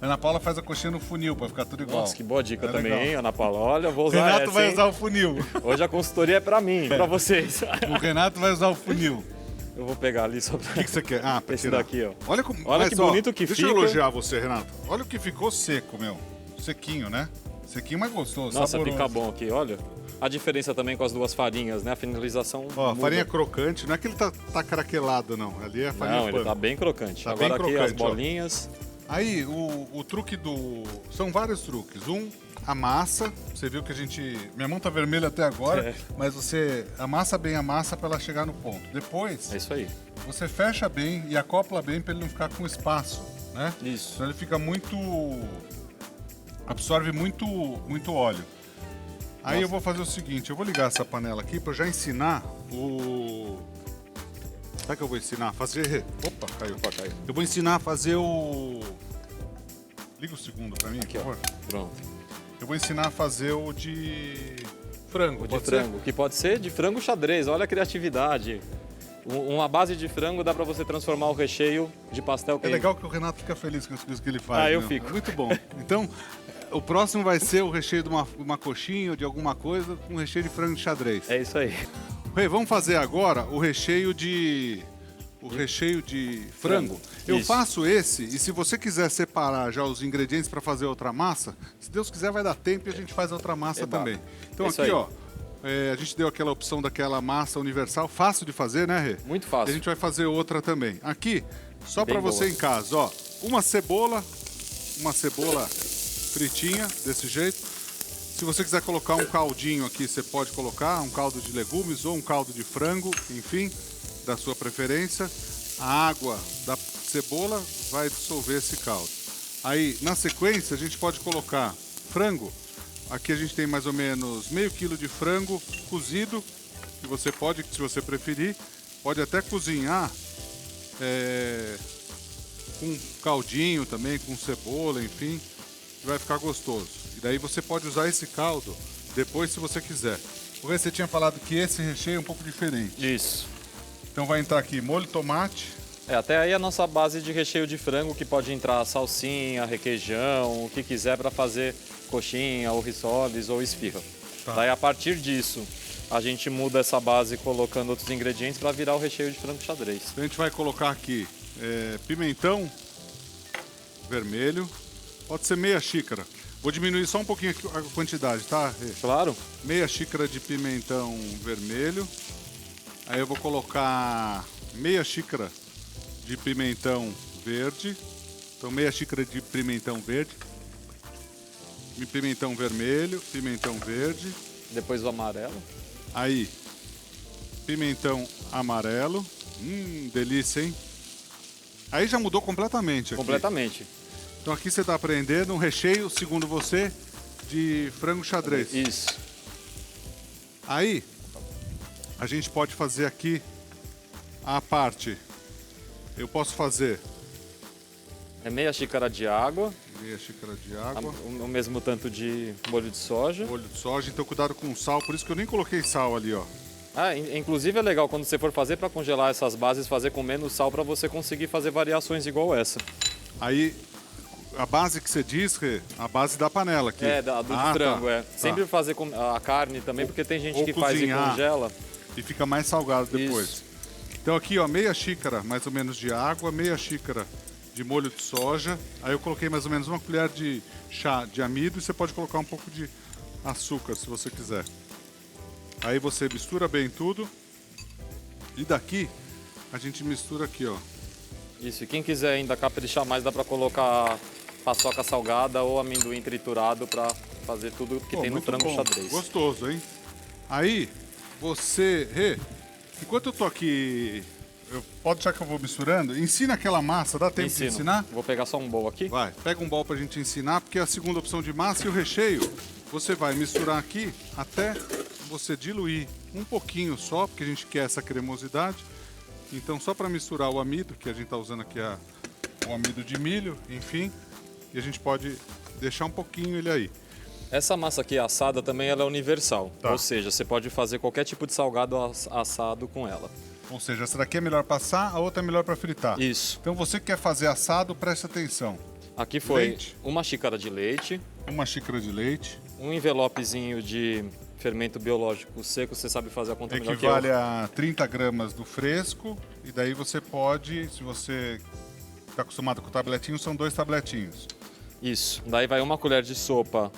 Ana Paula faz a coxinha no funil para ficar tudo igual. Nossa, que boa dica também, hein, Ana Paula? Olha, eu vou usar Renato essa, vai usar o funil. Hoje a consultoria é para mim, para vocês. O Renato vai usar o funil. Eu vou pegar ali só pra... O que você quer? Pra esse tirar. Daqui, ó. Olha que bonito que deixa fica. Deixa eu elogiar você, Renato. Olha o que ficou seco, meu. Sequinho, né? Sequinho, mas gostoso, Nossa, saboroso. fica bom aqui, olha. A diferença também com as 2 farinhas, né? A finalização Ó, muda. farinha crocante. Não é que ele tá craquelado, não. Ali é farinha Não, ele tá bem crocante. Tá Agora bem aqui crocante, as bolinhas. Aí, o truque São vários truques. A massa. Você viu que minha mão tá vermelha até agora, mas você amassa bem a massa para ela chegar no ponto. Depois... É isso aí. Você fecha bem e acopla bem para ele não ficar com espaço, né? Isso. Então ele fica absorve muito óleo. Aí eu vou fazer o seguinte, eu vou ligar essa panela aqui para eu já ensinar Sabe o que eu vou ensinar? Opa, caiu. Eu vou ensinar a fazer Liga o segundo para mim, aqui, por favor. Pronto. Eu vou ensinar a fazer o de frango. O de frango, que pode ser de frango xadrez. Olha a criatividade. Uma base de frango dá para você transformar o recheio de pastel. É legal que o Renato fica feliz com as coisas que ele faz. Eu fico. Muito bom. Então, o próximo vai ser o recheio de uma coxinha ou de alguma coisa com recheio de frango de xadrez. É isso aí. Vamos fazer agora o recheio de frango. Eu faço esse, e se você quiser separar já os ingredientes para fazer outra massa, se Deus quiser vai dar tempo e a gente faz outra massa também. Então aqui, ó, a gente deu aquela opção daquela massa universal, fácil de fazer, né, Rê? Muito fácil. E a gente vai fazer outra também. Aqui, só para você em casa, ó, uma cebola fritinha, desse jeito. Se você quiser colocar um caldinho aqui, você pode colocar um caldo de legumes ou um caldo de frango, enfim, da sua preferência. A água da cebola vai dissolver esse caldo. Aí, na sequência, a gente pode colocar frango. Aqui a gente tem mais ou menos meio quilo de frango cozido, que você pode, se você preferir, pode até cozinhar com caldinho também, com cebola, enfim, vai ficar gostoso. E daí você pode usar esse caldo depois se você quiser. Porque você tinha falado que esse recheio é um pouco diferente. Isso. Então vai entrar aqui molho de tomate, Até aí a nossa base de recheio de frango, que pode entrar salsinha, requeijão, o que quiser para fazer coxinha, ou risoles, ou esfirra. Tá. Daí a partir disso, a gente muda essa base colocando outros ingredientes para virar o recheio de frango xadrez. Então a gente vai colocar aqui pimentão vermelho, pode ser meia xícara. Vou diminuir só um pouquinho aqui a quantidade, tá? Claro. Meia xícara de pimentão vermelho. Aí eu vou colocar meia xícara de pimentão verde. Então meia xícara de pimentão verde. Pimentão vermelho, pimentão verde. Depois o amarelo. Aí, pimentão amarelo. Delícia, hein? Aí já mudou completamente aqui. Completamente. Então aqui você está aprendendo um recheio, segundo você, de frango xadrez. Isso. Aí, a gente pode fazer aqui a parte. Eu posso fazer É meia xícara de água. meia xícara de água. O mesmo tanto de molho de soja. Molho de soja, então cuidado com o sal, por isso que eu nem coloquei sal ali, ó. Inclusive é legal quando você for fazer para congelar essas bases, fazer com menos sal para você conseguir fazer variações igual essa. Aí, a base que você diz, Rê, a base da panela aqui. Do frango, tá. Sempre fazer com a carne também, porque tem gente que faz e cozinhar. congela. E fica mais salgado depois. Isso. Então aqui, ó, meia xícara mais ou menos de água, meia xícara de molho de soja. Aí eu coloquei mais ou menos uma colher de chá de amido e você pode colocar um pouco de açúcar, se você quiser. Aí você mistura bem tudo. E daqui, a gente mistura aqui, ó. Isso, e quem quiser ainda caprichar mais, dá para colocar paçoca salgada ou amendoim triturado para fazer tudo que tem no muito frango bom. xadrez. Gostoso, hein? Aí, você... Rê, enquanto eu tô aqui... Pode deixar que eu vou misturando? Ensina aquela massa, dá tempo de ensinar? Vou pegar só um bowl aqui. Vai, pega um bowl pra gente ensinar, porque é a segunda opção de massa e o recheio, você vai misturar aqui até você diluir um pouquinho só, porque a gente quer essa cremosidade. Então só para misturar o amido, que a gente tá usando aqui o amido de milho, enfim, e a gente pode deixar um pouquinho ele aí. Essa massa aqui assada também ela é universal, Tá. ou seja, você pode fazer qualquer tipo de salgado assado com ela. Ou seja, essa daqui é melhor passar, a outra é melhor para fritar. Isso. Então você que quer fazer assado, presta atenção. Aqui foi Leite. uma xícara de leite, Uma xícara de leite, um envelopezinho de fermento biológico seco, você sabe fazer a conta melhor que eu. equivale a 30 gramas do fresco, e daí você pode, se você está acostumado com tabletinho, são 2 tabletinhos. Isso. Daí vai uma colher de sopa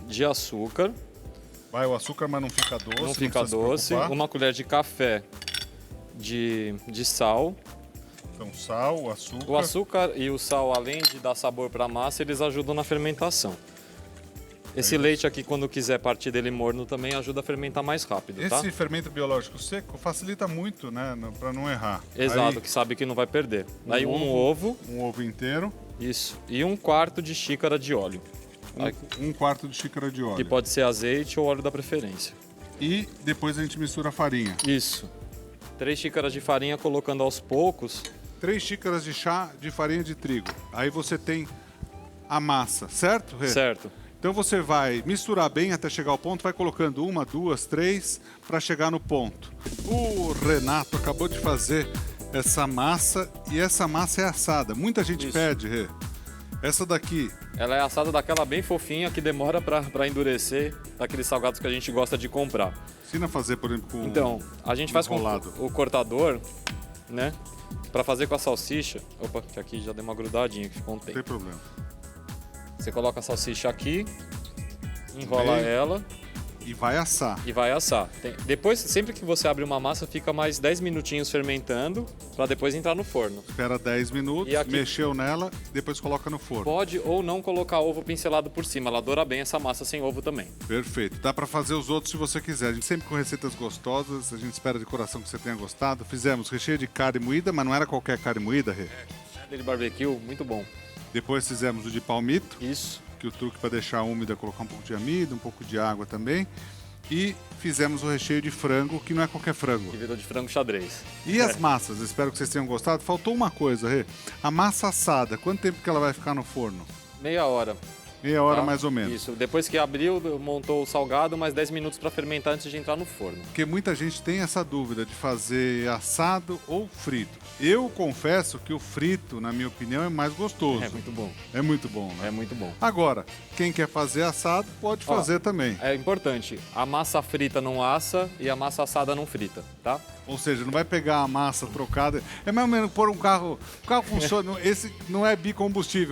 de açúcar, Vai o açúcar, mas não fica doce. não fica precisa se doce, preocupar. uma colher de café de sal. Então sal, açúcar. O açúcar e o sal, além de dar sabor para a massa, eles ajudam na fermentação. Esse leite aqui, quando quiser partir dele morno, também ajuda a fermentar mais rápido, tá? Esse fermento biológico seco facilita muito, né, para não errar. Exato, Aí, que sabe que não vai perder. Daí um ovo, um ovo inteiro, isso, e 1/4 de xícara de óleo. um quarto de xícara de Que óleo. pode ser azeite ou óleo da preferência. E depois a gente mistura a farinha. Isso. 3 xícaras de farinha colocando aos poucos. 3 xícaras de chá de farinha de trigo. Aí você tem a massa, certo, Rê? Certo. Então você vai misturar bem até chegar ao ponto, vai colocando 1, 2, 3 para chegar no ponto. O Renato acabou de fazer essa massa e essa massa é assada. Muita gente Isso. pede, Rê. Essa daqui, Ela é assada daquela bem fofinha que demora para endurecer, daqueles salgados que a gente gosta de comprar. ensina a fazer, por exemplo, com Então, a gente faz com enrolado. o cortador, né? Para fazer com a salsicha. Opa, que aqui já deu uma grudadinha, que ficou um Não tem tempo. problema. Você coloca a salsicha aqui, enrola Meio. ela E vai assar. e vai assar. Depois, sempre que você abre uma massa, fica mais 10 minutinhos fermentando para depois entrar no forno. Espera 10 minutos, E aqui- mexeu nela, depois coloca no forno. Pode ou não colocar ovo pincelado por cima, ela adora bem essa massa sem ovo também. Perfeito. Dá para fazer os outros se você quiser. A gente sempre com receitas gostosas, a gente espera de coração que você tenha gostado. Fizemos recheio de carne moída, mas não era qualquer carne moída, Rê. De barbecue, muito bom. Depois fizemos o de palmito, Isso. que o truque para deixar úmida é colocar um pouco de amido, um pouco de água também. E fizemos o recheio de frango, que não é qualquer frango. Que virou de frango xadrez. E as massas? Espero que vocês tenham gostado. Faltou uma coisa, Rê. A massa assada, quanto tempo que ela vai ficar no forno? Meia hora. Meia hora tá? mais ou menos. Isso. Depois que abriu, montou o salgado, mais 10 minutos para fermentar antes de entrar no forno. Porque muita gente tem essa dúvida de fazer assado ou frito. Eu confesso que o frito, na minha opinião, é mais gostoso. É muito bom. É muito bom, né? É muito bom. Agora, quem quer fazer assado, pode fazer também. É importante, a massa frita não assa e a massa assada não frita, tá? Ou seja, não vai pegar a massa trocada. É mais ou menos pôr um carro... O carro funciona... Esse não é bicombustível.